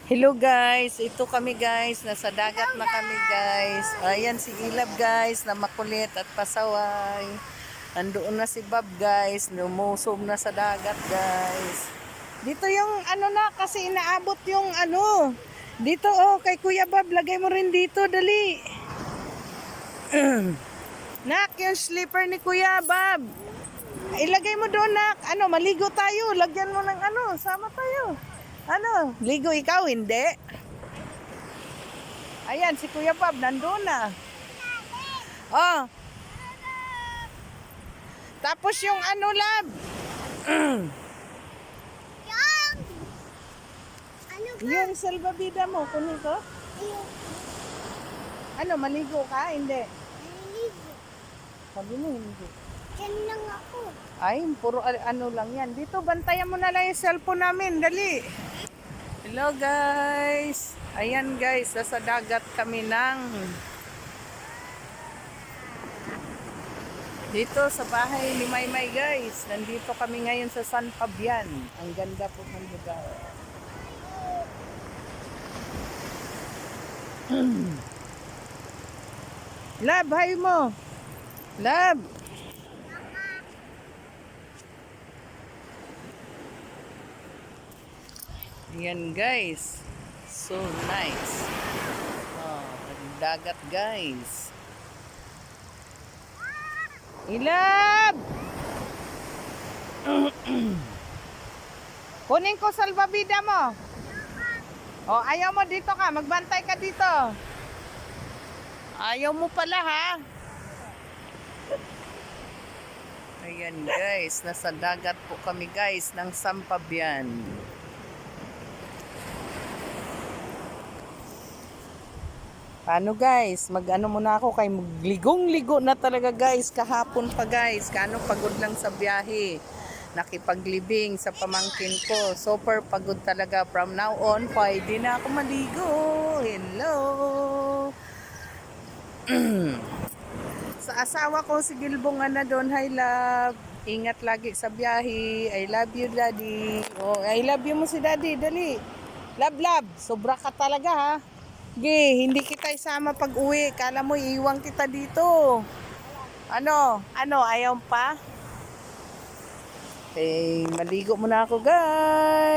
Hello guys, ito kami guys, nasa dagat na kami guys. Ayan si Ilab guys, na makulit at pasaway. Andoon na si Bob guys, lumusog na sa dagat guys. Dito yung ano na, kasi inaabot yung ano. Dito oh, kay Kuya Bob, lagay mo rin dito, dali. Nak, yung slipper ni Kuya Bob. Ilagay mo doon nak, ano, maligo tayo, lagyan mo ng ano, sama tayo. Ano? Ligo ikaw, hindi? Ayan, si Kuya Bob, nandun na. Oh. Tapos yung ano, lab. Yung salbabida mo, kunin ko. Ano, maligo ka? Hindi. Sabi mo, hindi. Diyan lang ako. Ay, puro ano lang yan. Dito, bantayan mo na lang yung cellphone namin. Dali. Hello guys. Ayan guys, nasa dagat kami ng dito sa bahay ni Maymay guys. Nandito kami ngayon sa San Fabian. Ang ganda po ng lugar. Lab, hay mo. Lab. Ayan guys. So nice. Oh, dagat guys. Ilab! Kunin ko salbabida mo. Oh, ayaw mo dito ka. Magbantay ka dito. Ayaw mo pala ha. Ayan guys. Nasa dagat po kami guys ng San Fabian. Paano guys? Mag-ano muna ako kay magligong-ligo na talaga guys. Kahapon pa guys. Kano pagod lang sa biyahe. Nakipaglibing sa pamangkin ko. Super pagod talaga. From now on, pwede na ako maligo. Hello! Sa asawa ko si Gilbongan na doon. Hi love. Ingat lagi sa biyahe. I love you daddy. Oh, I love you mo si daddy. Dali. Love love. Sobra ka talaga ha. Hindi kita isama pag uwi. Kala mo iiwan kita dito. Ano? Ayaw pa? Maligo muna ako guys.